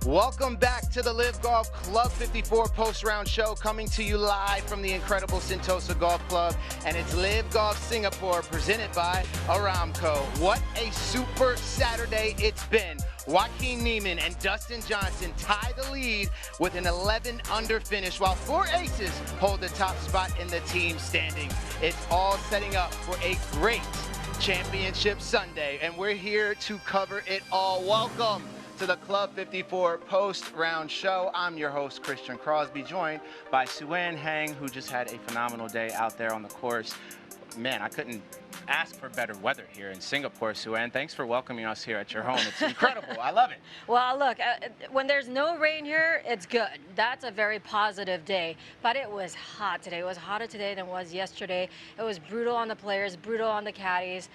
Welcome back to the LIV Golf Club 54 post-round show, coming to you live from the incredible Sentosa Golf Club, and it's LIV Golf Singapore presented by Aramco. What a super Saturday it's been. Joaquin Niemann and Dustin Johnson tie the lead with an 11-under finish, while four aces hold the top spot in the team standing. It's all setting up for a great championship Sunday, and we're here to cover it all. Welcome to the Club 54 post-round show. I'm your host, Christian Crosby, joined by Suan Hang, who just had a phenomenal day out there on the course. Man, I couldn't ask for better weather here in Singapore. Suan, thanks for welcoming us here at your home. It's incredible. I love it. Well, look, when there's no rain here, it's good. That's a very positive day. But it was hot today. It was hotter today than it was yesterday. It was brutal on the players, brutal on the caddies.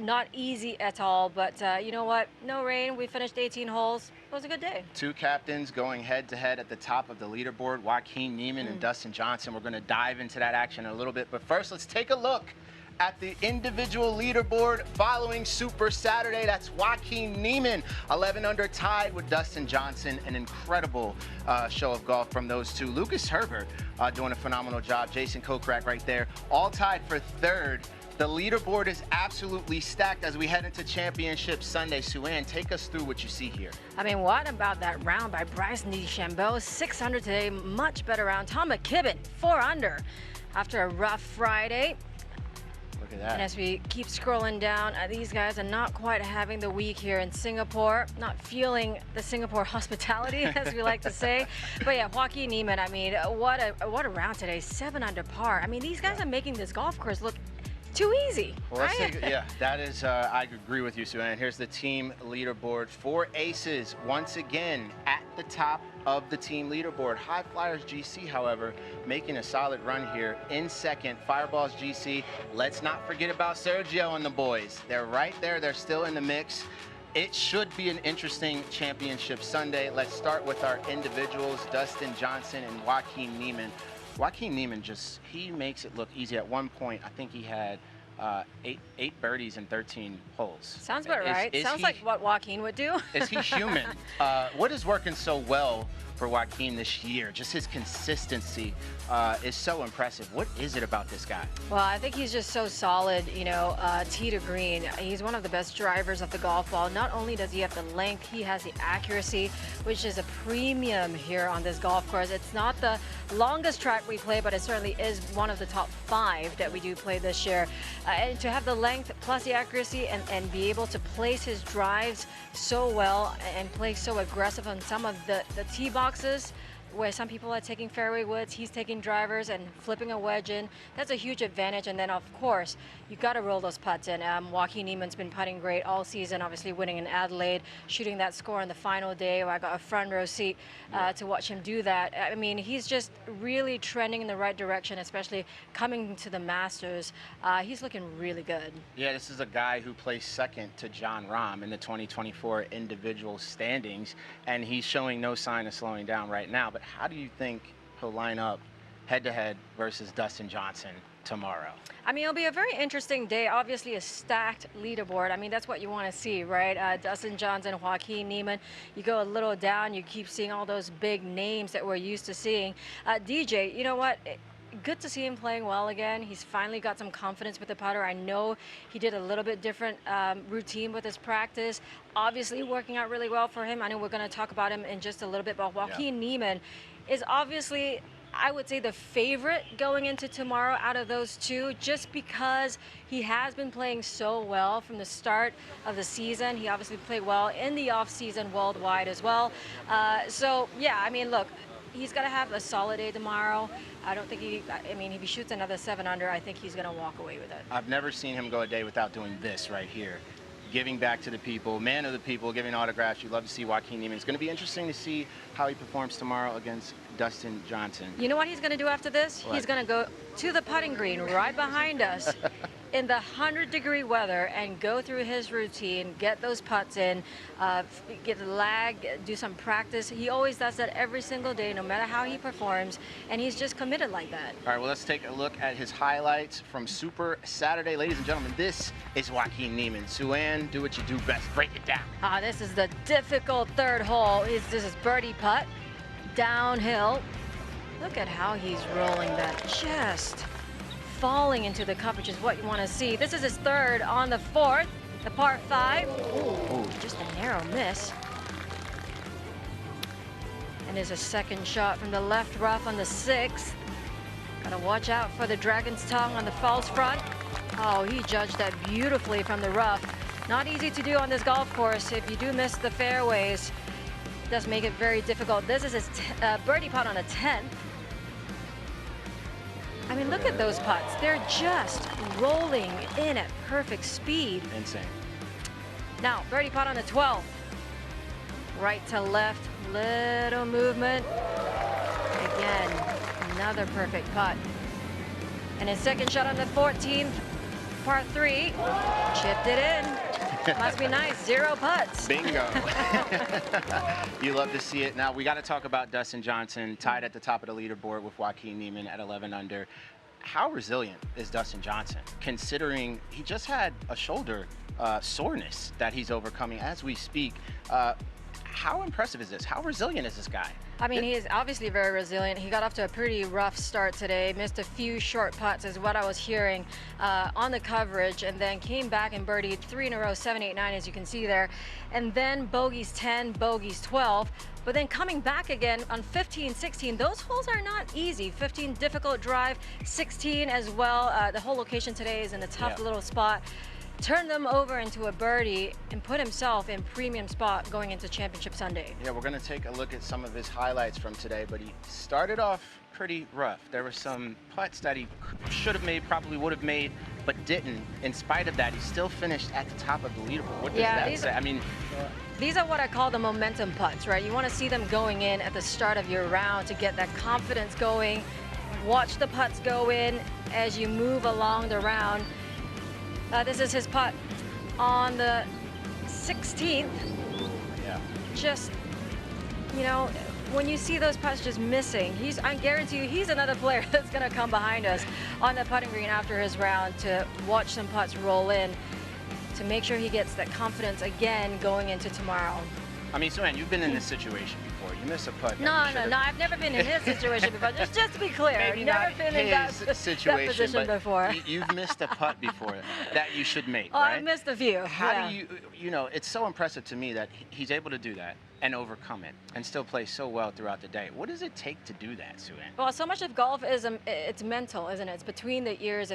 Not easy at all. But you know what? No rain. We finished 18 holes. It was a good day. Two captains going head-to-head at the top of the leaderboard, Joaquin Niemann and Dustin Johnson. We're going to dive into that action in a little bit. But first, let's take a look at the individual leaderboard following Super Saturday. That's Joaquin Niemann, 11 under, tied with Dustin Johnson. An incredible show of golf from those two. Lucas Herbert doing a phenomenal job. Jason Kokrak right there, all tied for third. The leaderboard is absolutely stacked as we head into Championship Sunday. Suan, take us through what you see here. I mean, what about that round by Bryson DeChambeau? 600 today, much better round. Tom McKibbin, 4 under after a rough Friday. Look at that. And as we keep scrolling down, these guys are not quite having the week here in Singapore, not feeling the Singapore hospitality, as we like to say. But yeah, Joaquin Niemann, I mean, what a round today, 7 under par. I mean, these guys are making this golf course look too easy. Well, let's take, yeah, that is, I agree with you, Suan. Here's the team leaderboard. 4 aces once again at the top of the team leaderboard. High Flyers GC, however, making a solid run here in second. Fireballs GC. Let's not forget about Sergio and the boys. They're right there. They're still in the mix. It should be an interesting Championship Sunday. Let's start with our individuals, Dustin Johnson and Joaquin Niemann. Joaquin Niemann he makes it look easy. At one point, I think he had eight birdies in 13 holes. Sounds about right. Sounds like what Joaquin would do. Is he human? What is working so well for Joaquin this year? Just his consistency is so impressive. What is it about this guy? Well, I think he's just so solid, you know, tee to green. He's one of the best drivers of the golf ball. Not only does he have the length, he has the accuracy, which is a premium here on this golf course. It's not the longest track we play, but it certainly is one of the top 5 that we do play this year. And to have the length plus the accuracy and be able to place his drives so well and play so aggressive on some of the tee boxes, where some people are taking fairway woods, he's taking drivers and flipping a wedge in. That's a huge advantage. And then, of course, you got to roll those putts in. Joaquin Niemann's been putting great all season, obviously winning in Adelaide, shooting that score on the final day where I got a front row seat to watch him do that. I mean, he's just really trending in the right direction, especially coming to the Masters. He's looking really good. Yeah, this is a guy who placed second to Jon Rahm in the 2024 individual standings, and he's showing no sign of slowing down right now. But how do you think he'll line up head-to-head versus Dustin Johnson tomorrow? I mean, it'll be a very interesting day. Obviously, a stacked leaderboard. I mean, that's what you want to see, right? Dustin Johnson, Joaquin Niemann. You go a little down, you keep seeing all those big names that we're used to seeing. DJ, you know what? Good to see him playing well again. He's finally got some confidence with the putter. I know he did a little bit different routine with his practice. Obviously working out really well for him. I know we're going to talk about him in just a little bit, but Joaquin Niemann is obviously, I would say, the favorite going into tomorrow out of those two, just because he has been playing so well from the start of the season. He obviously played well in the off-season worldwide as well. So, yeah, I mean, look, he's got to have a solid day tomorrow. I don't think I mean, if he shoots another 7 under, I think he's going to walk away with it. I've never seen him go a day without doing this right here. Giving back to the people, man of the people, giving autographs. You'd love to see Joaquin Niemann. It's going to be interesting to see how he performs tomorrow against Dustin Johnson. You know what he's going to do after this? What? He's going to go to the putting green right behind us in the 100-degree weather and go through his routine, get those putts in, get the lag, do some practice. He always does that every single day, no matter how he performs, and he's just committed like that. All right, well, let's take a look at his highlights from Super Saturday. Ladies and gentlemen, this is Joaquin Niemann. Suan, do what you do best. Break it down. This is the difficult third hole. This is birdie putt, downhill. Look at how he's rolling that, just falling into the cup, which is what you want to see. This is his third on the fourth, the par 5. Ooh, just a narrow miss. And there's a second shot from the left rough on the 6th. Gotta watch out for the Dragon's Tongue on the false front. Oh, he judged that beautifully from the rough. Not easy to do on this golf course. If you do miss the fairways, it does make it very difficult. This is his birdie putt on the 10th. I mean, look at those putts. They're just rolling in at perfect speed. Insane. Now, birdie putt on the 12th. Right to left, little movement. Again, another perfect putt. And his second shot on the 14th, par 3, chipped it in. Must be nice, 0 putts. Bingo. You love to see it. Now, we got to talk about Dustin Johnson, tied at the top of the leaderboard with Joaquin Niemann at 11 under. How resilient is Dustin Johnson, considering he just had a shoulder soreness that he's overcoming as we speak? How impressive is this? How resilient is this guy? I mean, he is obviously very resilient. He got off to a pretty rough start today, missed a few short putts is what I was hearing on the coverage, and then came back and birdied 3 in a row, 7, 8, 9, as you can see there. And then bogeys 10, bogeys 12. But then coming back again on 15, 16, those holes are not easy. 15, difficult drive, 16 as well. The whole location today is in a tough little spot. Turned them over into a birdie and put himself in premium spot going into Championship Sunday. Yeah, we're going to take a look at some of his highlights from today, but he started off pretty rough. There were some putts that he should have made, probably would have made, but didn't. In spite of that, he still finished at the top of the leaderboard. What does that say? I mean, these are what I call the momentum putts, right? You want to see them going in at the start of your round to get that confidence going. Watch the putts go in as you move along the round. This is his putt on the 16th. Yeah. Just, you know, when you see those putts just missing, I guarantee you he's another player that's going to come behind us on the putting green after his round to watch some putts roll in to make sure he gets that confidence again going into tomorrow. I mean, Suan, you've been in this situation before. You miss a putt. No, I've never been in his situation before. Just to be clear, Maybe never not been in that position before. You've missed a putt before that you should make, Oh, right? I've missed a few. How do you know, it's so impressive to me that he's able to do that and overcome it and still play so well throughout the day. What does it take to do that, Suan? Well, so much of golf is it's mental, isn't it? It's between the ears.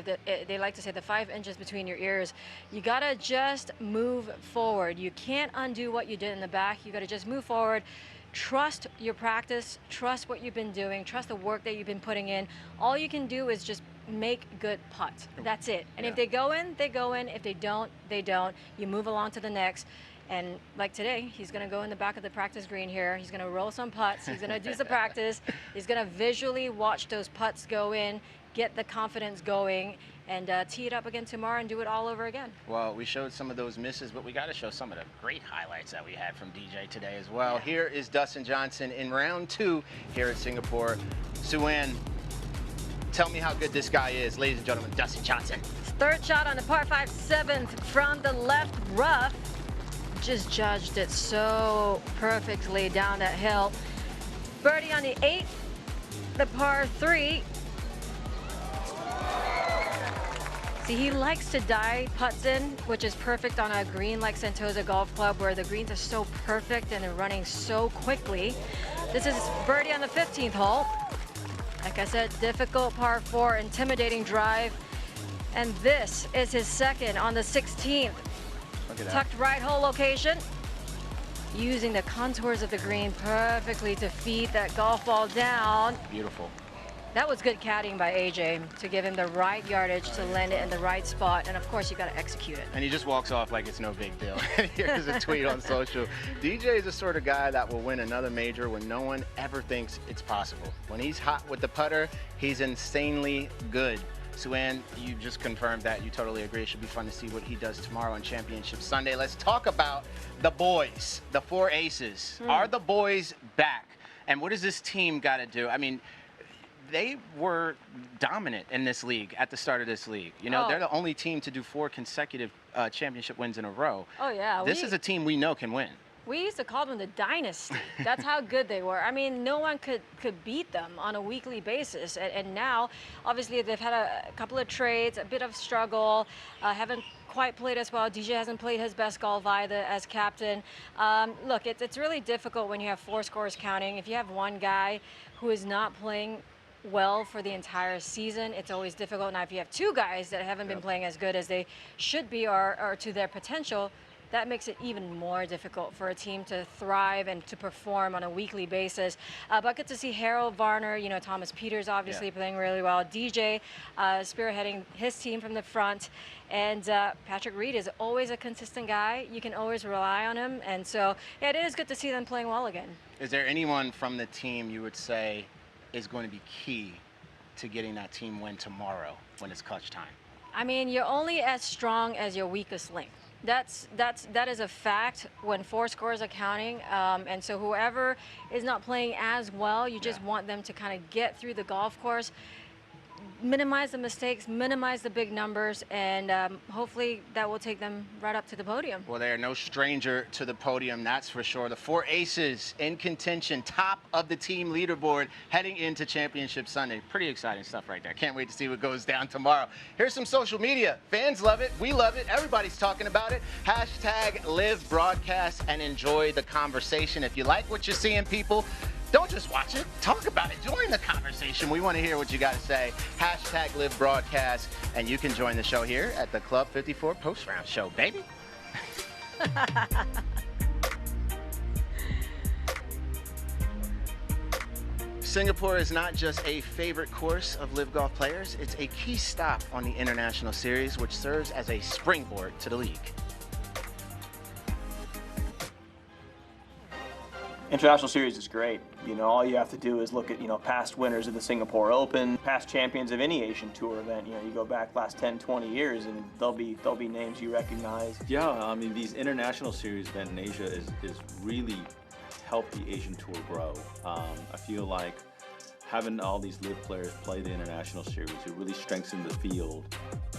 They like to say the 5 inches between your ears. You gotta just move forward. You can't undo what you did in the back. You gotta just move forward. Trust your practice. Trust what you've been doing. Trust the work that you've been putting in. All you can do is just make good putts. That's it. And if they go in, they go in. If they don't, they don't. You move along to the next. And like today, he's going to go in the back of the practice green here. He's going to roll some putts. He's going to do some practice. He's going to visually watch those putts go in, get the confidence going, and tee it up again tomorrow and do it all over again. Well, we showed some of those misses, but we got to show some of the great highlights that we had from DJ today as well. Yeah. Here is Dustin Johnson in round 2 here at Singapore. Suan, tell me how good this guy is. Ladies and gentlemen, Dustin Johnson. Third shot on the par 5, 7th from the left rough. Just judged it so perfectly down that hill. Birdie on the 8th, the par 3. See, he likes to dive putts in, which is perfect on a green like Sentosa Golf Club, where the greens are so perfect and they're running so quickly. This is birdie on the 15th hole. Like I said, difficult par 4, intimidating drive. And this is his second on the 16th. Tucked right hole location. Using the contours of the green perfectly to feed that golf ball down. Beautiful. That was good caddying by AJ to give him the right yardage to land it in the right spot. And of course, you got to execute it. And he just walks off like it's no big deal. Here's a tweet on social. DJ is the sort of guy that will win another major when no one ever thinks it's possible. When he's hot with the putter, he's insanely good. Suan, you just confirmed that you totally agree. It should be fun to see what he does tomorrow on Championship Sunday. Let's talk about the boys, the four aces. Are the boys back? And what does this team got to do? I mean, they were dominant in this league at the start of this league. You know, they're the only team to do 4 consecutive championship wins in a row. Oh, yeah. This is a team we know can win. We used to call them the dynasty. That's how good they were. I mean, no one could beat them on a weekly basis. And now, obviously, they've had a couple of trades, a bit of struggle, haven't quite played as well. DJ hasn't played his best golf either as captain. Look, it's really difficult when you have 4 scores counting. If you have one guy who is not playing well for the entire season, it's always difficult. Now, if you have 2 guys that haven't been playing as good as they should be or to their potential, that makes it even more difficult for a team to thrive and to perform on a weekly basis. But good to see Harold Varner, you know, Thomas Peters obviously playing really well, DJ spearheading his team from the front, and Patrick Reed is always a consistent guy. You can always rely on him, and so yeah, it is good to see them playing well again. Is there anyone from the team you would say is going to be key to getting that team win tomorrow when it's clutch time? I mean, you're only as strong as your weakest link. That is a fact when 4 scores are counting, and so whoever is not playing as well, you just want them to kind of get through the golf course, minimize the mistakes, minimize the big numbers, and hopefully that will take them right up to the podium. Well, they are no stranger to the podium, that's for sure. The 4 aces in contention, top of the team leaderboard heading into Championship Sunday. Pretty exciting stuff right there. Can't wait to see what goes down tomorrow. Here's some social media. Fans love it. We love it. Everybody's talking about it. Hashtag live broadcast and enjoy the conversation. If you like what you're seeing, people, don't just watch it. Talk about it. Join the conversation. We want to hear what you got to say. Hashtag live broadcast. And you can join the show here at the Club 54 post-round show, baby. Singapore is not just a favorite course of LIV Golf players. It's a key stop on the International Series, which serves as a springboard to the league. International Series is great. You know, all you have to do is look at, you know, past winners of the Singapore Open, past champions of any Asian Tour event. You know, you go back last 10, 20 years and there'll be names you recognize. Yeah, I mean, these International Series event in Asia is really helped the Asian Tour grow. I feel like having all these LIV players play the International Series, it really strengthens the field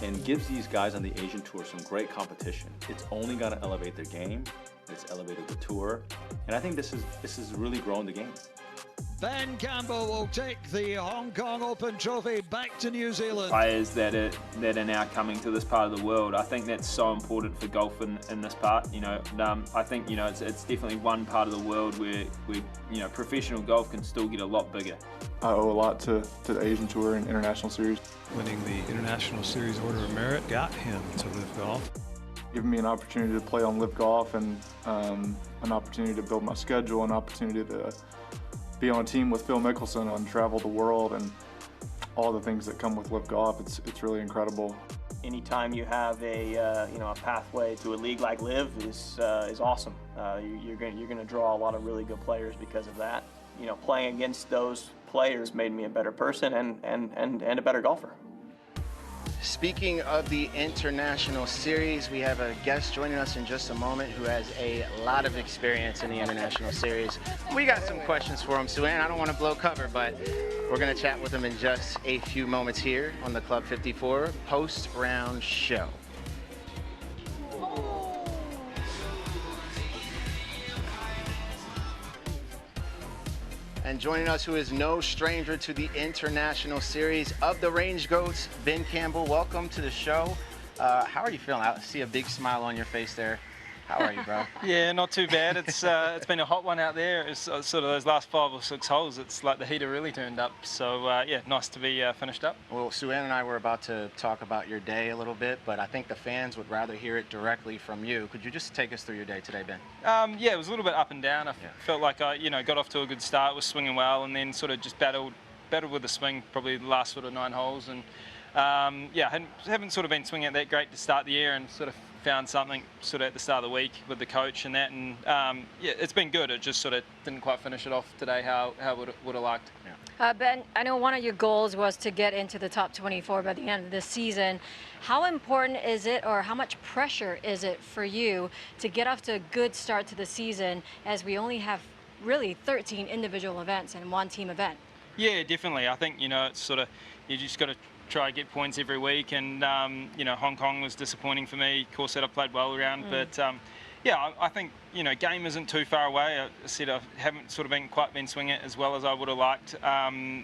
and gives these guys on the Asian Tour some great competition. It's only going to elevate their game. It's elevated the tour, and I think this is really growing the game. Ben Campbell will take the Hong Kong Open trophy back to New Zealand. Players that are now coming to this part of the world, I think that's so important for golf in this part. You know, I think, you know, it's definitely one part of the world where you know, professional golf can still get a lot bigger. I owe a lot to the Asian Tour and International Series. Winning the International Series Order of Merit got him to LIV Golf. Giving me an opportunity to play on LIV Golf and an opportunity to build my schedule, an opportunity to be on a team with Phil Mickelson and travel the world and all the things that come with LIV Golf. It's really incredible. Anytime you have a you know, a pathway to a league like LIV is awesome. You're going to draw a lot of really good players because of that. You know, playing against those players made me a better person and a better golfer. Speaking of the International Series, we have a guest joining us in just a moment who has a lot of experience in the International Series. We got some questions for him, Suan. I don't want to blow cover, but we're going to chat with him in just a few moments here on the Club 54 post-round show. And joining us, who is no stranger to the International Series of the Range Goats, Ben Campbell. Welcome to the show. How are you feeling? I see a big smile on your face there. How are you, bro? Yeah, not too bad. It's been a hot one out there. It's sort of those last 5 or 6 holes. It's like the heater really turned up. So yeah, nice to be finished up. Well, Suan and I were about to talk about your day a little bit, but I think the fans would rather hear it directly from you. Could you just take us through your day today, Ben? Yeah, it was a little bit up and down. I felt like I, you know, got off to a good start, was swinging well, and then sort of just battled with the swing probably the last sort of 9 holes, and yeah, haven't sort of been swinging it that great to start the year, and sort of found something sort of at the start of the week with the coach and that, and yeah, it's been good. It just sort of didn't quite finish it off today how would have liked. Ben, I know one of your goals was to get into the top 24 by the end of this season. How important is it, or how much pressure is it for you to get off to a good start to the season, as we only have really 13 individual events and one team event? Yeah, definitely. I think, you know, it's sort of, you just got to try to get points every week, and you know, Hong Kong was disappointing for me. Of course, that I played well around, but yeah, I think, you know, game isn't too far away. I said I haven't sort of quite been swinging it as well as I would have liked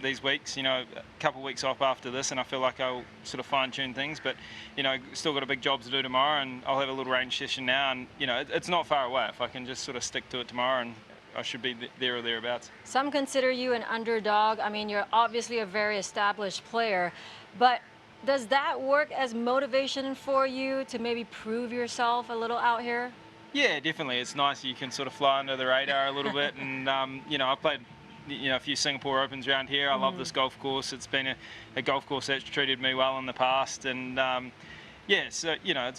these weeks. You know, a couple of weeks off after this, and I feel like I'll sort of fine-tune things. But, you know, still got a big job to do tomorrow, and I'll have a little range session now. And, you know, it's not far away. If I can just sort of stick to it tomorrow, and I should be there or thereabouts. Some consider you an underdog. I mean, you're obviously a very established player, but does that work as motivation for you to maybe prove yourself a little out here? Yeah, definitely. It's nice you can sort of fly under the radar a little bit, and you know, I played, you know, a few Singapore Opens around here. I love this golf course. It's been a golf course that's treated me well in the past, and yeah, so you know,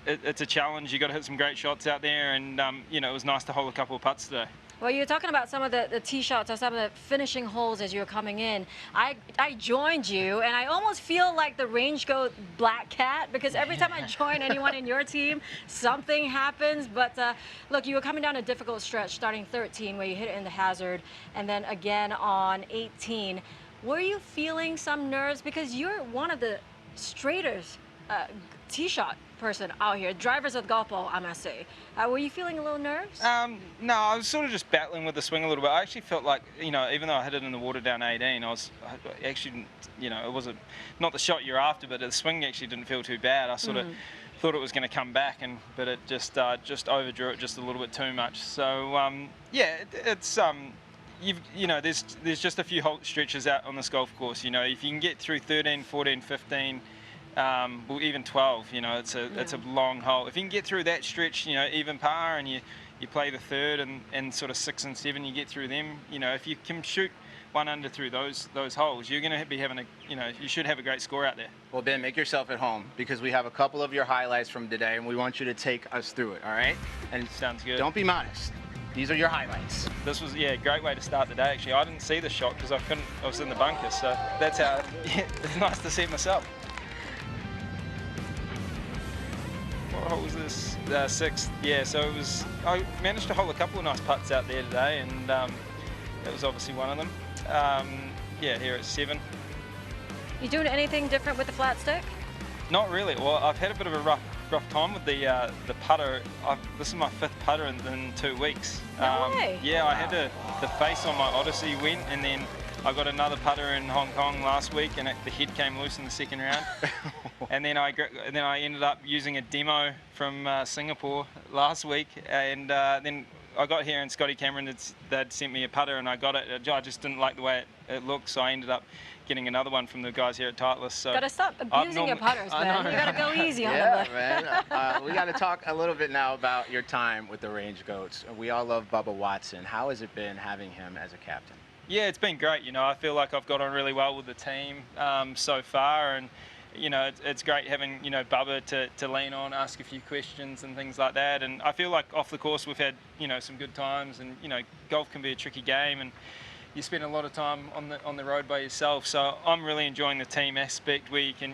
it's a challenge. You got to hit some great shots out there, and you know, it was nice to hold a couple of putts today. Well, you were talking about some of the tee shots or some of the finishing holes as you were coming in. I joined you, and I almost feel like the range goat black cat, because every time I join anyone in your team, something happens. But look, you were coming down a difficult stretch, starting 13, where you hit it in the hazard, and then again on 18. Were you feeling some nerves? Because you're one of the straightest tee shot person out here, drivers of the golf ball, I must say. Were you feeling a little nerves? No, I was sort of just battling with the swing a little bit. I actually felt like, you know, even though I hit it in the water down 18, I actually, you know, it wasn't not the shot you're after, but the swing actually didn't feel too bad. I sort of thought it was going to come back, but it just overdrew it just a little bit too much. So yeah, it's you know, there's just a few stretches out on this golf course. You know, if you can get through 13, 14, 15. Well, even 12, you know, it's a long hole. If you can get through that stretch, you know, even par, and you play the third and sort of 6 and 7, you get through them. You know, if you can shoot one under through those holes, you're going to be having you know, you should have a great score out there. Well, Ben, make yourself at home, because we have a couple of your highlights from today, and we want you to take us through it. All right? And sounds good. Don't be modest. These are your highlights. This was, yeah, a great way to start the day, actually. I didn't see the shot because I was in the bunker, so that's how. Yeah, it's nice to see it myself. What was this? 6th. Yeah, so it was. I managed to hold a couple of nice putts out there today, and that was obviously one of them. Yeah, here at 7. You doing anything different with the flat stick? Not really. Well, I've had a bit of a rough time with the putter. This is my 5th putter in 2 weeks. No way. Yeah, I had the face on my Odyssey went, and then I got another putter in Hong Kong last week, and the head came loose in the 2nd round. And then I ended up using a demo from Singapore last week, and then I got here and Scotty Cameron they'd sent me a putter, and I got it. I just didn't like the way it looked, so I ended up getting another one from the guys here at Titleist. So gotta stop abusing your putters, man. You gotta go easy on them. Yeah, man. We got to talk a little bit now about your time with the Range Goats. We all love Bubba Watson. How has it been having him as a captain? Yeah, it's been great. You know, I feel like I've got on really well with the team so far, and you know, it's great having, you know, Bubba to lean on, ask a few questions and things like that. And I feel like off the course we've had, you know, some good times, and you know, golf can be a tricky game, and you spend a lot of time on the road by yourself. So I'm really enjoying the team aspect where you can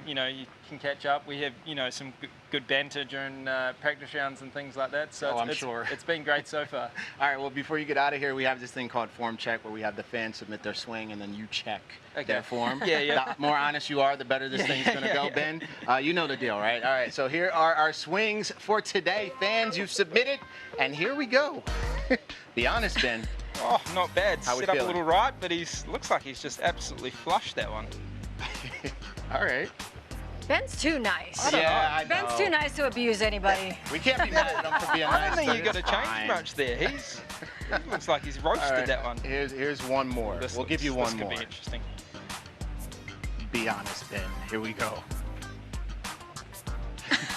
catch up. We have, you know, some good banter during practice rounds and things like that. So I'm sure it's been great so far. All right, well, before you get out of here, we have this thing called form check, where we have the fans submit their swing, and then you check their form. Yeah. The more honest you are, the better this thing's going to go. Ben, you know the deal, right? All right, so here are our swings for today. Fans, you've submitted, and here we go. Be honest, Ben. Oh, not bad. How we Set up feeling? a little right, but looks like he's just absolutely flushed that one. All right. Ben's too nice. I know. Ben's too nice to abuse anybody. We can't be mad at him for being nice. I don't think so you got to it's change fine. much there. He looks like he's roasted All right, that one. Here's one more. We'll give you one more. This could be interesting. Be honest, Ben. Here we go.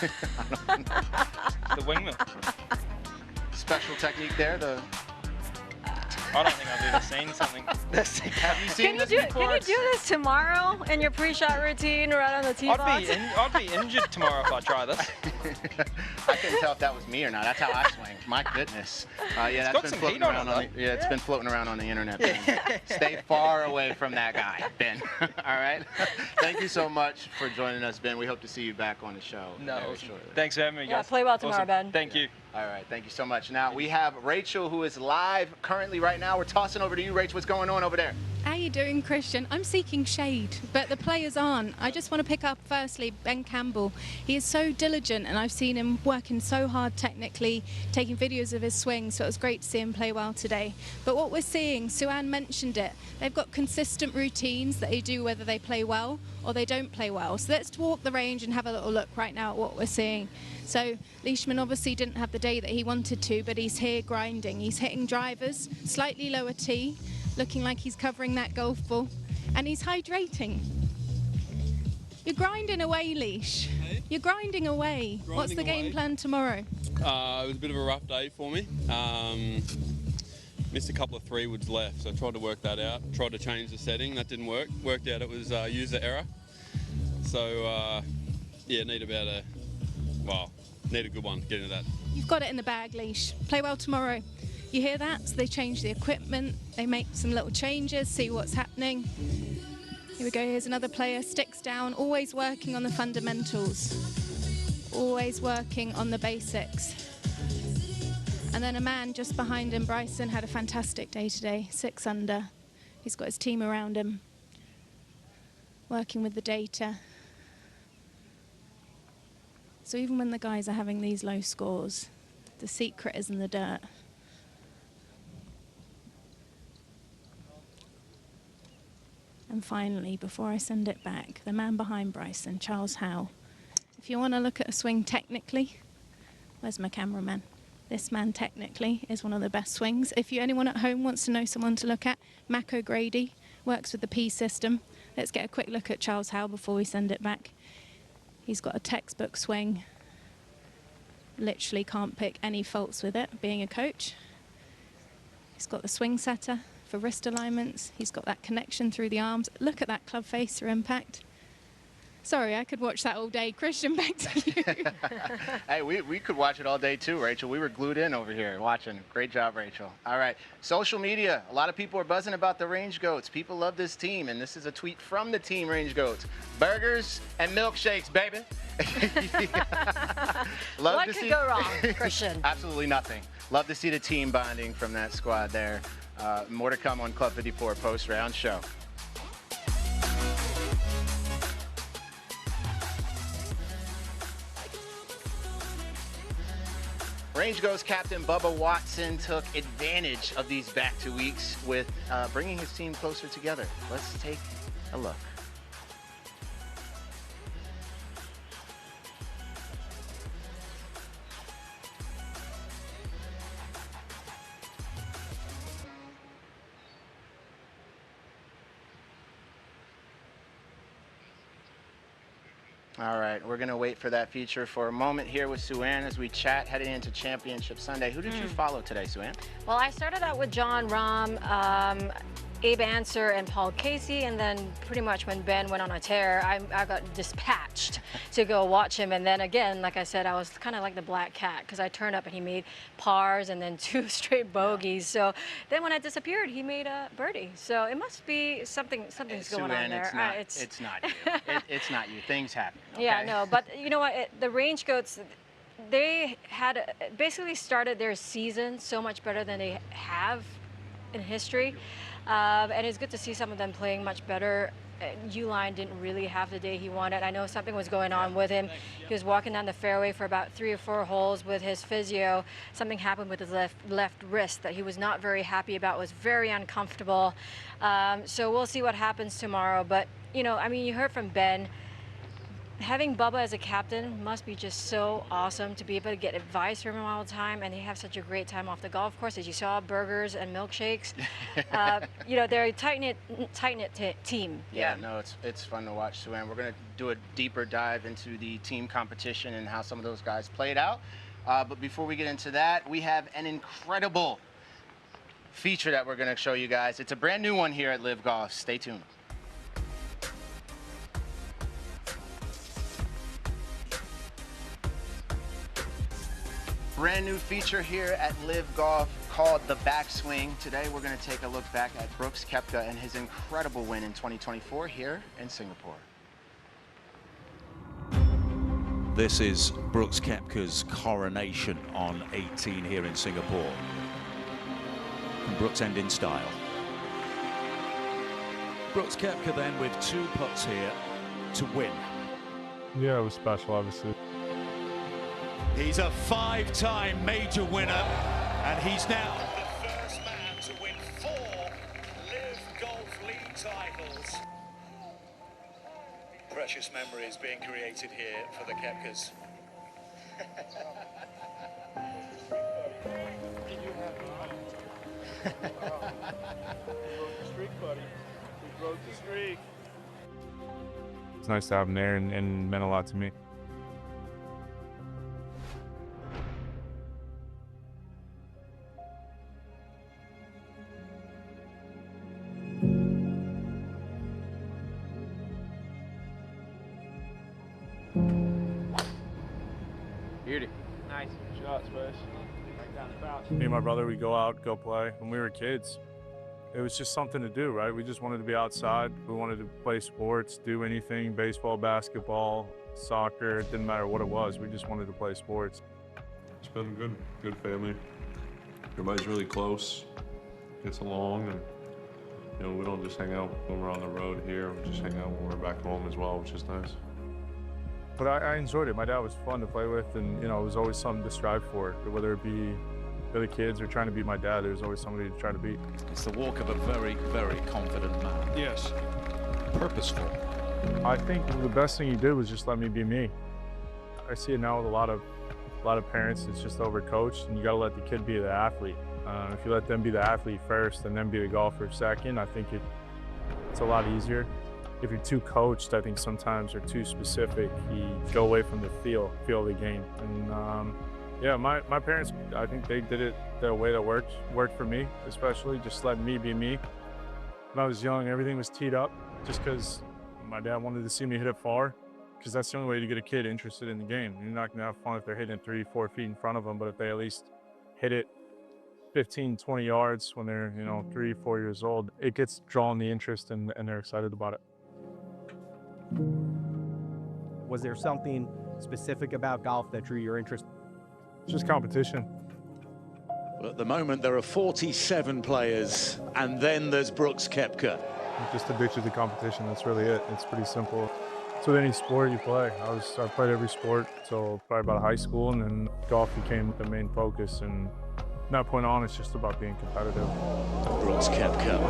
The wingman. Special technique there. I don't think I've ever seen something this. Have you seen this before? Can you do this tomorrow in your pre-shot routine right on the tee box? I'd be injured tomorrow if I try this. I couldn't tell if that was me or not. That's how I swing. My goodness. Yeah, that's been floating around it's been floating around on the internet, Ben. Stay far away from that guy, Ben. All right. Thank you so much for joining us, Ben. We hope to see you back on the show very shortly. Thanks for having me, guys. Yeah, play well tomorrow, Awesome. Ben. Thank you. All right, thank you so much. Now we have Rachel, who is live currently right now. We're tossing over to you, Rachel. What's going on over there? How you doing, Christian? I'm seeking shade, but the players aren't. I just want to pick up, firstly, Ben Campbell. He is so diligent, and I've seen him working so hard technically, taking videos of his swing, so it was great to see him play well today. But what we're seeing, Sue-Ann mentioned it, they've got consistent routines that they do whether they play well or they don't play well. So let's walk the range and have a little look right now at what we're seeing. So Leishman obviously didn't have the day that he wanted to, but he's here grinding. He's hitting drivers, slightly lower tee, looking like he's covering that golf ball, and he's hydrating. You're grinding away, Leash. Hey? You're grinding away. What's the game plan tomorrow? It was a bit of a rough day for me. Missed a couple of 3-woods left, so I tried to work that out. Tried to change the setting, that didn't work. Worked out it was user error. So yeah, need a good one to get into that. You've got it in the bag, Leash. Play well tomorrow. You hear that? So they change the equipment, they make some little changes, see what's happening. Here we go, here's another player, sticks down, always working on the fundamentals. Always working on the basics. And then a man just behind him, Bryson, had a fantastic day today, 6 under. He's got his team around him, working with the data. So even when the guys are having these low scores, the secret is in the dirt. And finally, before I send it back, the man behind Bryson, Charles Howe. If you want to look at a swing technically, where's my cameraman? This man technically is one of the best swings. If anyone at home wants to know someone to look at, Mac O'Grady works with the P system. Let's get a quick look at Charles Howe before we send it back. He's got a textbook swing. Literally can't pick any faults with it, being a coach. He's got the swing setter for wrist alignments. He's got that connection through the arms. Look at that club face for impact. Sorry, I could watch that all day. Christian, back to you. Hey, we could watch it all day too, Rachel. We were glued in over here watching. Great job, Rachel. All right, social media. A lot of people are buzzing about the Range Goats. People love this team, and this is a tweet from the team Range Goats. Burgers and milkshakes, baby. What could go wrong, Christian? Absolutely nothing. Love to see the team bonding from that squad there. More to come on Club 54 post-round show. Range Goes captain Bubba Watson took advantage of these back-to weeks with bringing his team closer together. Let's take a look. All right, we're going to wait for that feature for a moment here with Sue-Ann as we chat heading into Championship Sunday. Who did you follow today, Sue-Ann? Well, I started out with John Rahm, Abe Answer, and Paul Casey, and then pretty much when Ben went on a tear, I got dispatched to go watch him. And then again, like I said, I was kind of like the black cat because I turned up and he made pars and then 2 straight bogeys. So then when I disappeared, he made a birdie. So it must be something's going on there. It's not you. It's not you. Things happen. Okay? Yeah, no, but you know what? The Range Goats, they had basically started their season so much better than they have in history. And it's good to see some of them playing much better. Uline didn't really have the day he wanted. I know something was going on with him. He was walking down the fairway for about 3 or 4 holes with his physio. Something happened with his left wrist that he was not very happy about, was very uncomfortable. So we'll see what happens tomorrow. But, you know, I mean, you heard from Ben. Having Bubba as a captain must be just so awesome to be able to get advice from him all the time, and they have such a great time off the golf course. As you saw, burgers and milkshakes. You know, they're a tight-knit team. Yeah, no, it's fun to watch, Sue-Ann. We're going to do a deeper dive into the team competition and how some of those guys played out. But before we get into that, we have an incredible feature that we're going to show you guys. It's a brand new one here at LIV Golf. Stay tuned. Brand new feature here at LIV Golf called the backswing. Today we're going to take a look back at Brooks Koepka and his incredible win in 2024 here in Singapore. This is Brooks Koepka's coronation on 18 here in Singapore. Can Brooks end in style? Brooks Koepka then with 2 putts here to win. Yeah, it was special, obviously. He's a 5-time major winner, and he's now the first man to win 4 LIV Golf League titles. Precious memories being created here for the Koepkas. It's nice to have him there and meant a lot to me. Beauty. Nice. Shots, Wes. Me and my brother, we go out, go play. When we were kids, it was just something to do, right? We just wanted to be outside. We wanted to play sports, do anything, baseball, basketball, soccer. It didn't matter what it was. We just wanted to play sports. It's been good family. Everybody's really close, gets along, and you know, we don't just hang out when we're on the road here. We just hang out when we're back home as well, which is nice. But I enjoyed it. My dad was fun to play with, and you know, it was always something to strive for. Whether it be the other kids or trying to beat my dad, there was always somebody to try to beat. It's the walk of a very, very confident man. Yes. Purposeful. I think the best thing he did was just let me be me. I see it now with a lot of parents. It's just overcoached, and you got to let the kid be the athlete. If you let them be the athlete first and then be the golfer second, I think it's a lot easier. If you're too coached, I think sometimes, or too specific, you go away from the feel of the game. And yeah, my parents, I think they did it the way that worked for me, especially just letting me be me. When I was young, everything was teed up just because my dad wanted to see me hit it far, because that's the only way to get a kid interested in the game. You're not gonna have fun if they're hitting it 3-4 feet in front of them, but if they at least hit it 15, 20 yards when they're, you know, 3-4 years old, it gets drawn the interest and they're excited about it. Was there something specific about golf that drew your interest? It's just competition. Well, at the moment, there are 47 players, and then there's Brooks Koepka. Just addicted to competition, that's really it. It's pretty simple. It's with any sport you play. I played every sport till probably about high school, and then golf became the main focus. And from that point on, it's just about being competitive. Brooks Koepka.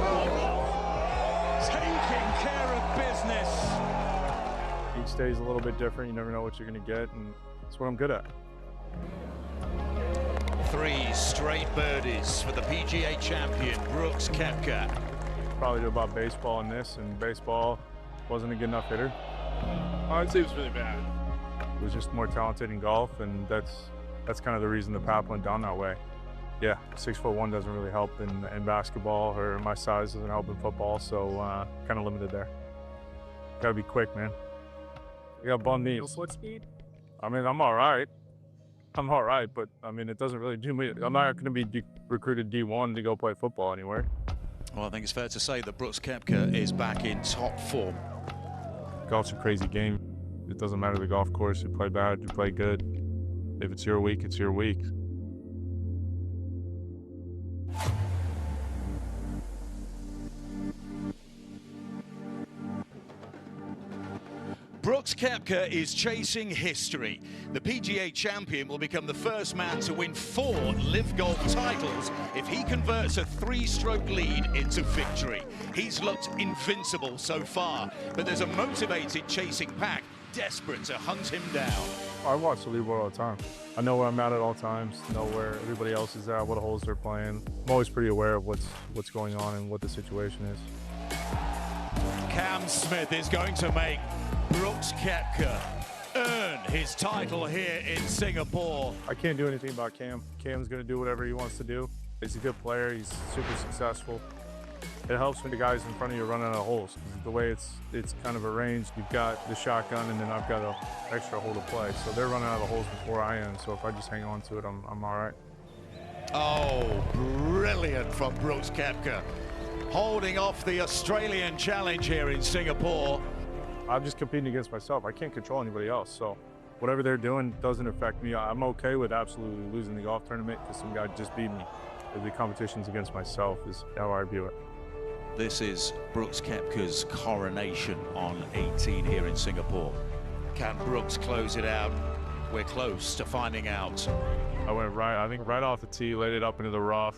Taking care of business. Each day is a little bit different. You never know what you're going to get, and that's what I'm good at. 3 straight birdies for the PGA champion, Brooks Koepka. Probably do about baseball in this, and baseball wasn't a good enough hitter. I'd say it was really bad. It was just more talented in golf, and that's kind of the reason the path went down that way. Yeah, 6'1" doesn't really help in basketball, or my size doesn't help in football, so kind of limited there. Gotta be quick, man. You got bum knees. No foot speed? I mean, I'm all right, but I mean, it doesn't really do me. I'm not going to be recruited D1 to go play football anywhere. Well, I think it's fair to say that Brooks Koepka is back in top form. Golf's a crazy game. It doesn't matter the golf course. You play bad, you play good. If it's your week, it's your week. Brooks Koepka is chasing history. The PGA champion will become the first man to win 4 LIV Golf titles if he converts a 3-stroke lead into victory. He's looked invincible so far, but there's a motivated chasing pack desperate to hunt him down. I watch the leaderboard all the time. I know where I'm at all times, know where everybody else is at, what holes they're playing. I'm always pretty aware of what's going on and what the situation is. Cam Smith is going to make Brooks Koepka earn his title here in Singapore. I can't do anything about Cam. Cam's going to do whatever he wants to do. He's a good player. He's super successful. It helps when the guys in front of you run out of holes. The way it's kind of arranged, you've got the shotgun, and then I've got an extra hole to play. So they're running out of the holes before I am. So if I just hang on to it, I'm all right. Oh, brilliant from Brooks Koepka. Holding off the Australian challenge here in Singapore. I'm just competing against myself. I can't control anybody else. So whatever they're doing doesn't affect me. I'm okay with absolutely losing the golf tournament because some guy just beat me. The competition's against myself is how I view it. This is Brooks Koepka's coronation on 18 here in Singapore. Can Brooks close it out? We're close to finding out. I went right, I think right off the tee, laid it up into the rough.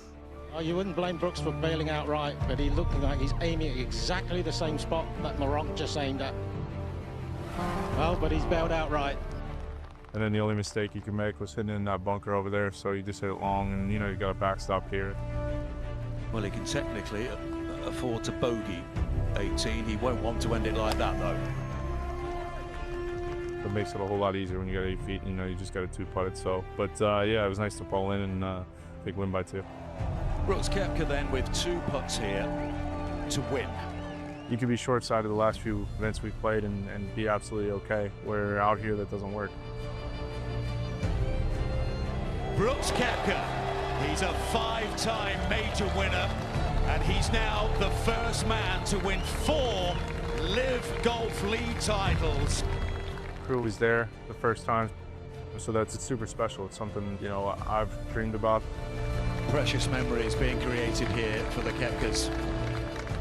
Oh, you wouldn't blame Brooks for bailing out right, but he looked like he's aiming at exactly the same spot that Morocco just aimed at. Well, but he's bailed out right. And then the only mistake you can make was hitting in that bunker over there, so you just hit it long, and you know you got a backstop here. Well, he can technically afford to bogey 18. He won't want to end it like that, though. It makes it a whole lot easier when you got 8 feet, and you know you just got a 2-putted. So, but yeah, it was nice to fall in and big win by 2. Brooks Koepka then with 2 putts here to win. You could be short-sided the last few events we've played and be absolutely okay. Where out here that doesn't work. Brooks Koepka, he's a 5-time major winner, and he's now the first man to win 4 LIV Golf League titles. Crew was there the first time, so that's super special. It's something, you know, I've dreamed about. Precious memories being created here for the Koepkas.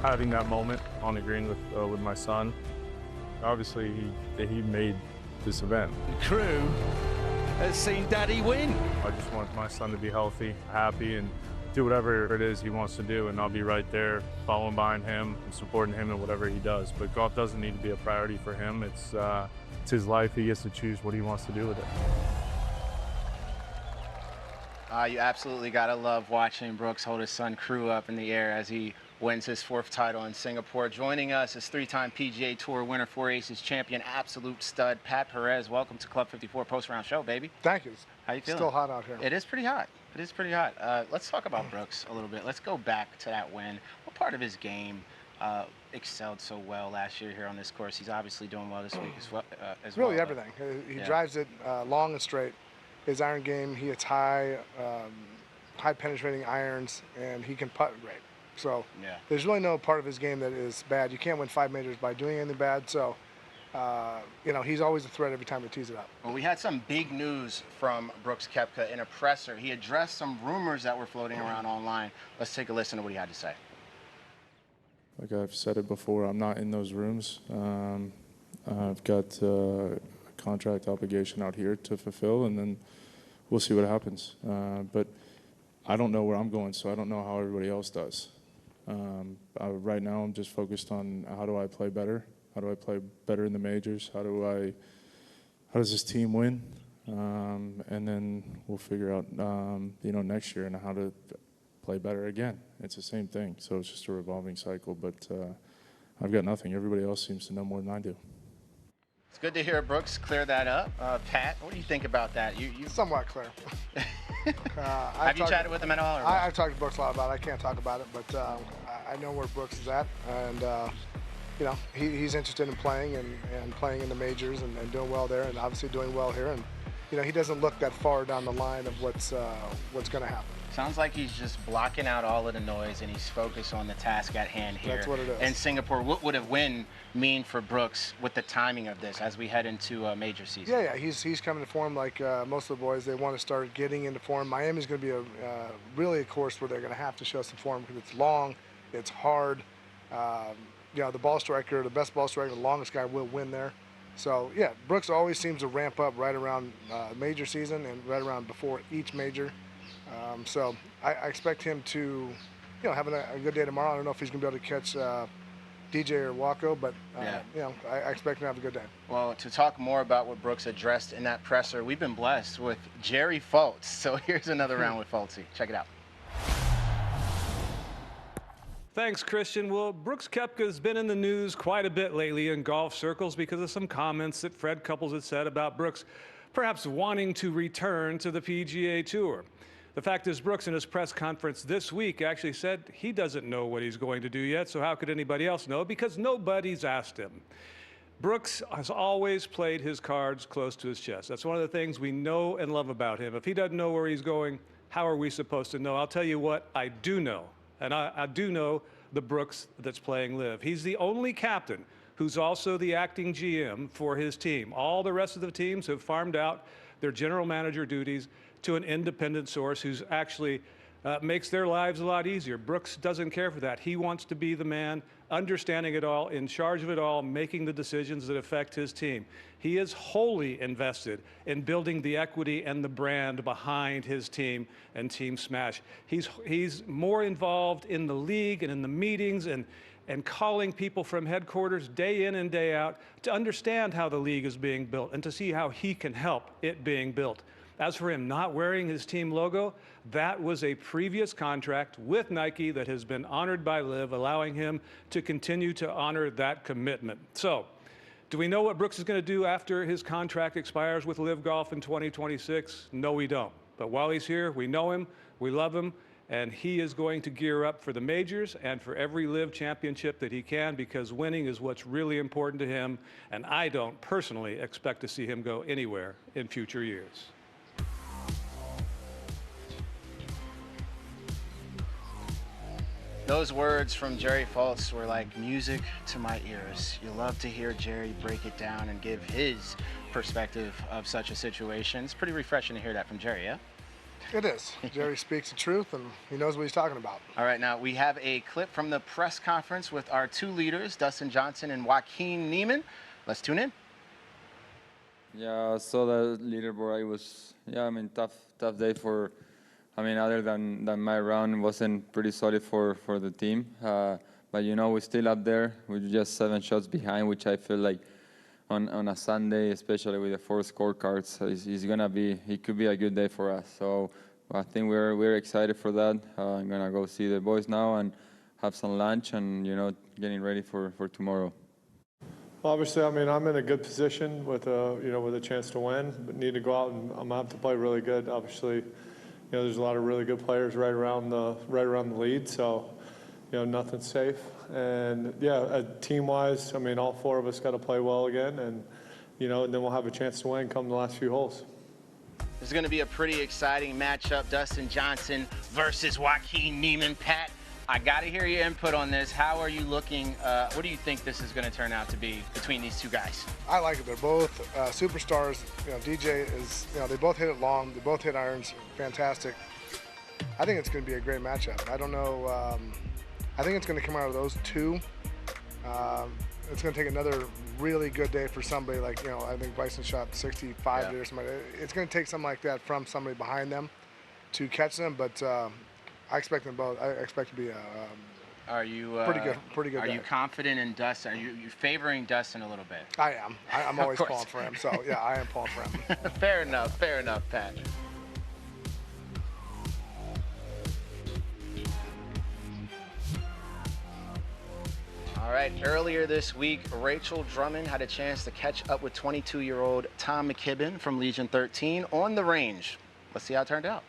Having that moment on the green with my son, obviously he made this event. The crew has seen Daddy win. I just want my son to be healthy, happy, and do whatever it is he wants to do, and I'll be right there following behind him and supporting him in whatever he does. But golf doesn't need to be a priority for him. It's his life. He gets to choose what he wants to do with it. You absolutely got to love watching Brooks hold his son Crew up in the air as he wins his 4th title in Singapore. Joining us is 3-time PGA Tour winner, 4 Aces champion, absolute stud, Pat Perez. Welcome to Club 54 post-round show, baby. Thank you. How you feeling? Still hot out here. It is pretty hot. It is pretty hot. Let's talk about Brooks a little bit. Let's go back to that win. What part of his game excelled so well last year here on this course? He's obviously doing well this week as well. Really everything. He drives it long and straight. His iron game, he hits high penetrating irons, and he can putt great. So there's really no part of his game that is bad. You can't win 5 majors by doing anything bad. So, you know, he's always a threat every time he tees it up. Well, we had some big news from Brooks Koepka in a presser. He addressed some rumors that were floating around online. Let's take a listen to what he had to say. Like I've said it before, I'm not in those rooms. I've got a contract obligation out here to fulfill, and then we'll see what happens. But I don't know where I'm going, so I don't know how everybody else does. Right now, I'm just focused on how do I play better? How do I play better in the majors? How does this team win? And then we'll figure out, you know, next year and how to play better again. It's the same thing. So it's just a revolving cycle. But I've got nothing. Everybody else seems to know more than I do. It's good to hear Brooks clear that up. Pat, what do you think about that? You somewhat clear. Have you chatted with him at all? Or I've talked to Brooks a lot about it. I can't talk about it, but I know where Brooks is at, and you know, he's interested in playing and playing in the majors and doing well there, and obviously doing well here. And you know, he doesn't look that far down the line of what's going to happen. Sounds like he's just blocking out all of the noise and he's focused on the task at hand here. That's what it is. In Singapore, what would a win mean for Brooks with the timing of this as we head into a major season? Yeah, he's coming to form like most of the boys. They want to start getting into form. Miami's going to be really a course where they're going to have to show some form because it's long, it's hard. You know, the ball striker, the best ball striker, the longest guy will win there. So yeah, Brooks always seems to ramp up right around major season and right around before each major. So I expect him to, you know, have a good day tomorrow. I don't know if he's going to be able to catch DJ or Waco, but you know, I expect him to have a good day. Well, to talk more about what Brooks addressed in that presser, we've been blessed with Jerry Foltz. So here's another round with Foltzy. Check it out. Thanks, Christian. Well, Brooks Koepka's been in the news quite a bit lately in golf circles because of some comments that Fred Couples had said about Brooks perhaps wanting to return to the PGA Tour. The fact is, Brooks in his press conference this week actually said he doesn't know what he's going to do yet, so how could anybody else know? Because nobody's asked him. Brooks has always played his cards close to his chest. That's one of the things we know and love about him. If he doesn't know where he's going, how are we supposed to know? I'll tell you what I do know, and I do know the Brooks that's playing LIV. He's the only captain who's also the acting GM for his team. All the rest of the teams have farmed out their general manager duties to an independent source who's actually makes their lives a lot easier. Brooks doesn't care for that. He wants to be the man, understanding it all, in charge of it all, making the decisions that affect his team. He is wholly invested in building the equity and the brand behind his team and Team Smash. He's more involved in the league and in the meetings and calling people from headquarters day in and day out to understand how the league is being built and to see how he can help it being built. As for him not wearing his team logo, that was a previous contract with Nike that has been honored by LIV, allowing him to continue to honor that commitment. So, do we know what Brooks is going to do after his contract expires with LIV Golf in 2026? No, we don't. But while he's here, we know him, we love him, and he is going to gear up for the majors and for every LIV championship that he can, because winning is what's really important to him, and I don't personally expect to see him go anywhere in future years. Those words from Jerry Fultz were like music to my ears. You love to hear Jerry break it down and give his perspective of such a situation. It's pretty refreshing to hear that from Jerry, yeah? It is. Jerry speaks the truth, and he knows what he's talking about. All right, now we have a clip from the press conference with our two leaders, Dustin Johnson and Joaquin Niemann. Let's tune in. Yeah, I saw the leaderboard. It was, tough day for, other than my round wasn't pretty solid for the team. But, we're still up there. We're just 7 shots behind, which I feel like on a Sunday, especially with the 4 scorecards, it could be a good day for us. So I think we're excited for that. I'm going to go see the boys now and have some lunch and, getting ready for tomorrow. Obviously, I'm in a good position with a chance to win, but need to go out and I'm gonna have to play really good. Obviously, there's a lot of really good players right around the lead, so nothing's safe. And team-wise, all 4 of us got to play well again, and and then we'll have a chance to win come the last few holes. This is going to be a pretty exciting matchup. Dustin Johnson versus Joaquin Niemann. Pat, I got to hear your input on this. How are you looking? What do you think this is going to turn out to be between these two guys? I like it. They're both superstars. DJ is, they both hit it long. They both hit irons. Fantastic. I think it's going to be a great matchup. I don't know. I think it's going to come out of those 2. It's going to take another really good day for somebody like, I think Bryson shot 65 there or something. It's going to take something like that from somebody behind them to catch them, but I expect them both. I expect to be Are you pretty good Are day. you confident in Dustin? Are you favoring Dustin a little bit? I am. I'm always pulling for him. So yeah, I am pulling for him. Fair enough, Pat. All right, earlier this week, Rachel Drummond had a chance to catch up with 22-year-old Tom McKibbin from Legion 13 on the range. Let's see how it turned out.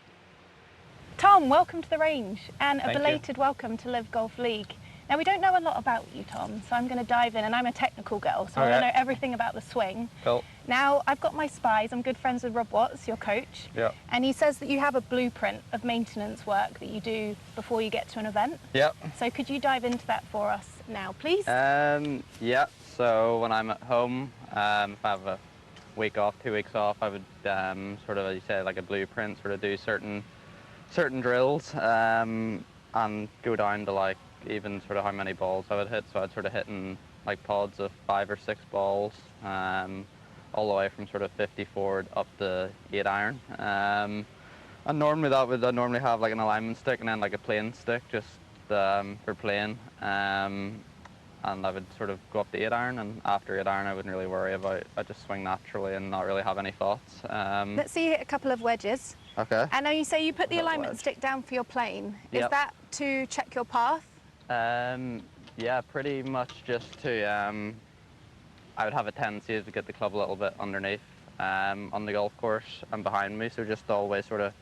Tom, welcome to the range, and a Thank belated welcome to LIV Golf League. Now, we don't know a lot about you, Tom, so I'm going to dive in, and I'm a technical girl, so I want to know everything about the swing. Cool. Now, I've got my spies. I'm good friends with Rob Watts, your coach. Yeah. And he says that you have a blueprint of maintenance work that you do before you get to an event. Yeah. So could you dive into that for us now, please? Yeah. So when I'm at home, if I have a week off, 2 weeks off, I would sort of, as you say, like a blueprint, sort of do certain drills and go down to like even sort of how many balls I would hit. So I'd sort of hit in like pods of 5 or 6 balls, all the way from sort of 50 forward up to 8 iron. And normally I'd normally have like an alignment stick and then like a plane stick just for playing. And I would sort of go up to 8 iron, and after 8 iron I wouldn't really worry about it. I'd just swing naturally and not really have any thoughts. Let's see you hit a couple of wedges. Okay. And now you say you put the alignment stick down for your plane. Is Yep. that to check your path? Yeah, pretty much just to, I would have a tendency to get the club a little bit underneath on the golf course and behind me, so just always sort of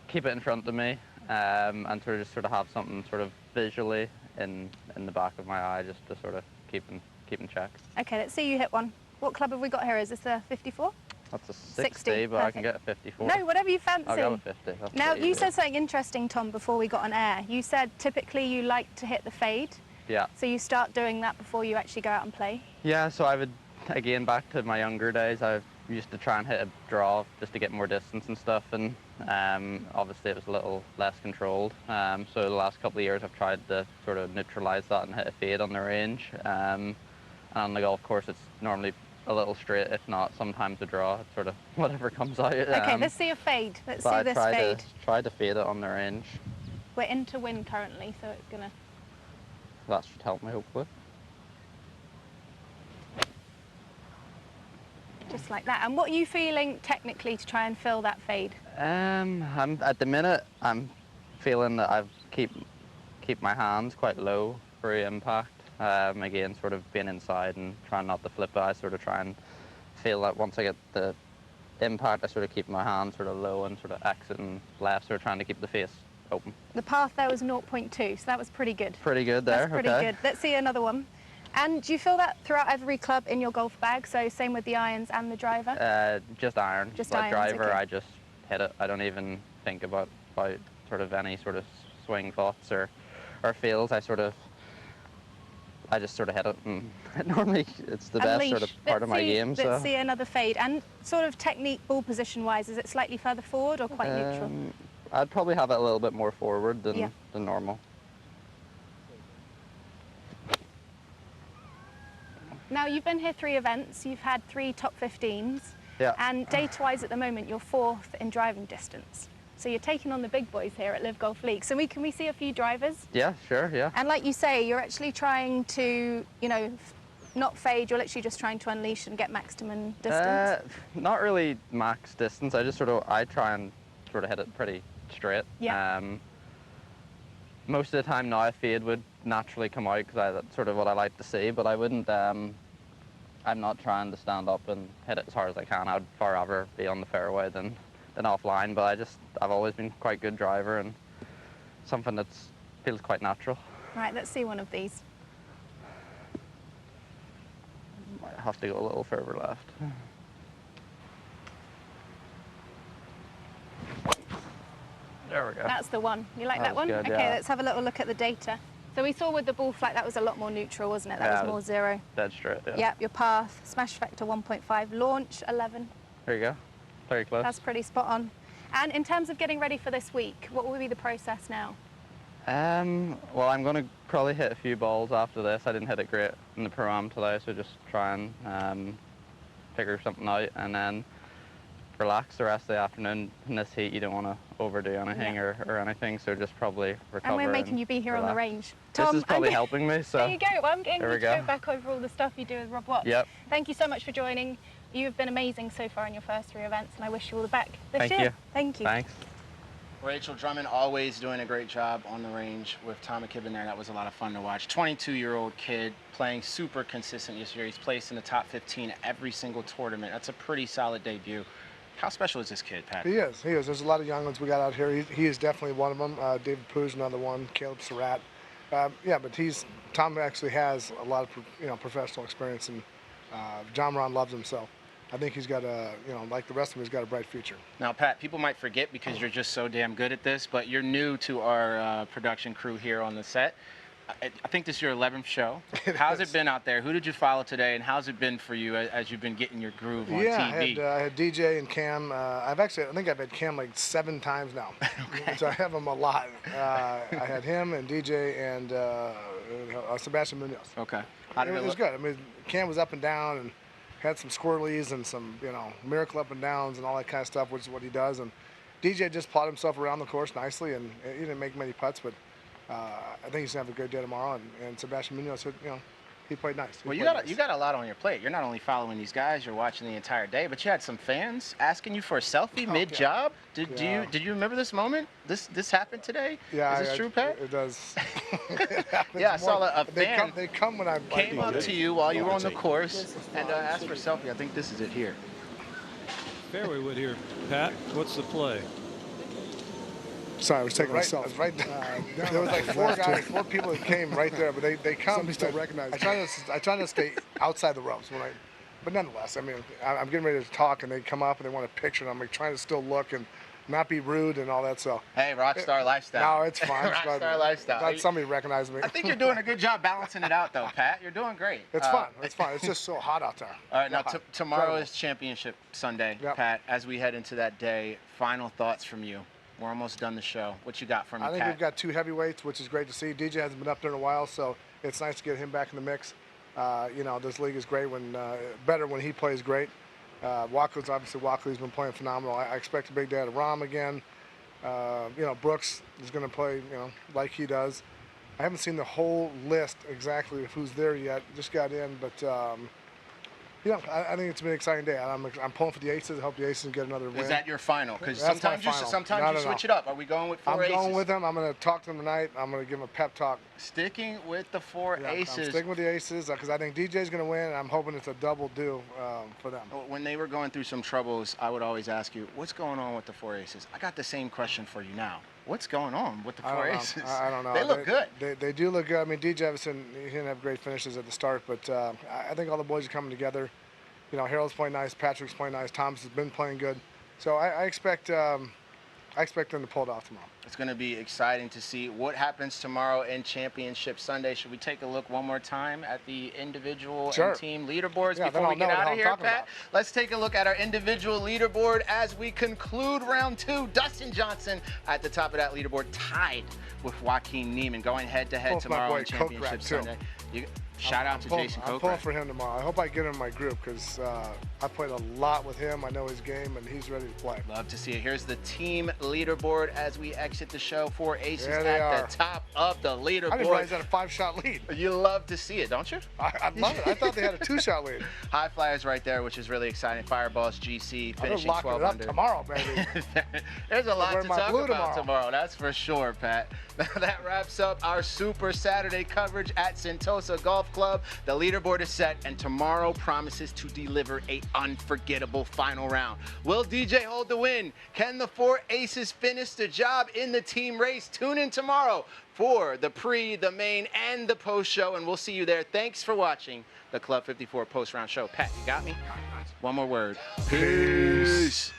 keep it in front of me, and sort of have something sort of visually in the back of my eye, just to sort of keep in check. Okay, let's see you hit one. What club have we got here? Is this a 54? That's a 60, but I can get a 54. No, whatever you fancy. I'll go with 50. That's Now, pretty you easy. said something interesting, Tom, before we got on air. You said typically you like to hit the fade. Yeah. So you start doing that before you actually go out and play? Yeah, so I would, again, back to my younger days, I used to try and hit a draw just to get more distance and stuff, and obviously it was a little less controlled. So the last couple of years I've tried to sort of neutralise that and hit a fade on the range. And on the golf course it's normally a little straight, if not sometimes a draw. It's sort of whatever comes out. Okay, let's see a fade. Let's see this I fade. tried to fade it on the range. We're into wind currently, so it's gonna... That should help me, hopefully. Just like that. And what are you feeling technically to try and fill that fade? At the minute, I'm feeling that I've keep my hands quite low for impact. Again, sort of being inside and trying not to flip it. I sort of try and feel that once I get the impact, I sort of keep my hands sort of low and sort of exiting left, sort of trying to keep the face open. The path there was 0.2, so that was pretty good. Pretty good there. That's pretty good. Let's see another one. And do you feel that throughout every club in your golf bag? So same with the irons and the driver? Just iron. Just like irons, driver, okay. I just hit it. I don't even think about sort of any sort of swing thoughts or feels. I just sort of hit it, and normally it's the best sort of part of my game. Let's see another fade. And sort of technique, ball position wise, is it slightly further forward or quite neutral? I'd probably have it a little bit more forward than normal. Now, you've been here 3 events, you've had 3 top 15s, Yeah. and data-wise at the moment, you're 4th in driving distance. So you're taking on the big boys here at LIV Golf League. So can we see a few drivers? Yeah, sure, yeah. And like you say, you're actually trying to, you know, not fade, you're literally just trying to unleash and get maximum distance? Not really max distance. I try and sort of hit it pretty straight. Yeah. Most of the time now a fade would naturally come out because that's sort of what I like to see, but I wouldn't, I'm not trying to stand up and hit it as hard as I can. I'd far rather be on the fairway than offline, but I've always been quite a good driver and something that feels quite natural. Right, let's see one of these. Might have to go a little further left. There we go. That's the one. You like that one? Good, okay, yeah. let's have a little look at the data. So we saw with the ball flight that was a lot more neutral, wasn't it? That was more 0. Dead straight, yeah. Yep, your path, smash factor 1.5, launch 11. There you go. Very close. That's pretty spot on. And in terms of getting ready for this week, what will be the process now? Well, I'm going to probably hit a few balls after this. I didn't hit it great in the Pro-Am today, so just try and figure something out and then relax the rest of the afternoon. In this heat, you don't want to overdo anything or anything, so just probably recover. And we're making you be here on the range. Tom, this is probably helping me, so. There you go. Well, I'm getting there you we to go. go back over all the stuff you do with Rob Watts. Yep. Thank you so much for joining. You've been amazing so far in your first 3 events, and I wish you all the best this year. Thank you. Thanks. Rachel Drummond always doing a great job on the range with Tom McKibbin there. That was a lot of fun to watch. 22-year-old kid playing super consistent this year. He's placed in the top 15 every single tournament. That's a pretty solid debut. How special is this kid, Pat? He is. There's a lot of young ones we got out here. He is definitely one of them. David Poo's another one. Caleb Surratt. Yeah, but Tom actually has a lot of professional experience, and John Ron loves him. So I think he's got like the rest of them, he's got a bright future. Now, Pat, people might forget because you're just so damn good at this, but you're new to our production crew here on the set. I think this is your 11th show. How's it been out there? Who did you follow today, and how's it been for you as you've been getting your groove on TV? I had DJ and Cam. I think I've had Cam like 7 times now. Okay. So I have him a lot. I had him and DJ and Sebastian Munoz. Okay. It was good. I mean, Cam was up and down and had some squirrelies and some, miracle up and downs and all that kind of stuff, which is what he does. And DJ just plotted himself around the course nicely, and he didn't make many putts, but I think he's gonna have a good day tomorrow. And Sebastian Munoz, he played nice. You got a lot on your plate. You're not only following these guys, you're watching the entire day, but you had some fans asking you for a selfie mid-job. Did you remember this moment? This happened today? Yeah. Is this true, Pat? It does. Yeah, I saw a fan they come when I came up to you while you were on the course and asked for a selfie. I think this is it here. Fairway wood here, Pat. What's the play? Sorry, I was taking myself. I was right there was like four people that came right there, but they come. Somebody still recognized I try to stay outside the ropes but nonetheless, I mean, I'm getting ready to talk, and they come up and they want a picture, and I'm like trying to still look and not be rude and all that. So hey, rockstar lifestyle. No, it's fine. Rockstar lifestyle. Glad somebody recognized me. I think you're doing a good job balancing it out, though, Pat. You're doing great. It's fun. It's fun. It's just so hot out there. All right, now tomorrow is Championship Sunday, Pat. As we head into that day, final thoughts from you. We're almost done the show. What you got for me, Pat? I think we've got 2 heavyweights, which is great to see. DJ hasn't been up there in a while, so it's nice to get him back in the mix. You know, this league is great better when he plays great. Walkley's been playing phenomenal. I expect a big day out of Rahm again. You know, Brooks is going to play, you know, like he does. I haven't seen the whole list exactly of who's there yet. Just got in, but you know, I think it's been an exciting day. I'm pulling for the aces. I hope the aces get another win. Is that your final? Because sometimes you switch it up. Are we going with 4 aces? I'm going with them. I'm going to talk to them tonight. I'm going to give them a pep talk. Sticking with the 4 aces. I'm sticking with the aces because I think DJ's going to win, and I'm hoping it's a double do for them. When they were going through some troubles, I would always ask you, what's going on with the 4 aces? I got the same question for you now. What's going on with the 4 aces? I don't know. They look good. They do look good. I mean, DJ Evison, he didn't have great finishes at the start, but I think all the boys are coming together. You know, Harold's playing nice, Patrick's playing nice, Thomas has been playing good. So I expect them to pull it off tomorrow. It's going to be exciting to see what happens tomorrow in Championship Sunday. Should we take a look one more time at the individual and team leaderboards before we get out of here, Pat? Let's take a look at our individual leaderboard as we conclude round 2. Dustin Johnson at the top of that leaderboard, tied with Joaquin Niemann, going head-to-head tomorrow in Championship Sunday. Shout out to Jason Koepka. I'm pulling for him tomorrow. I hope I get him in my group because I played a lot with him. I know his game, and he's ready to play. Love to see it. Here's the team leaderboard as we exit the show. 4 aces at the top of the leaderboard. I didn't realize that a 5-shot lead. You love to see it, don't you? I love it. I thought they had a 2-shot lead. High Flyers right there, which is really exciting. Fireballs GC finishing 12 it up under. tomorrow, baby. There's a lot to talk about tomorrow. That's for sure, Pat. That wraps up our Super Saturday coverage at Sentosa Golf Club. The leaderboard is set, and tomorrow promises to deliver an unforgettable final round. Will DJ hold the win? Can the 4 aces finish the job in the team race? Tune in tomorrow for the pre, the main, and the post show, and we'll see you there. Thanks for watching the Club 54 post round show. Pat, you got me? One more word. Peace.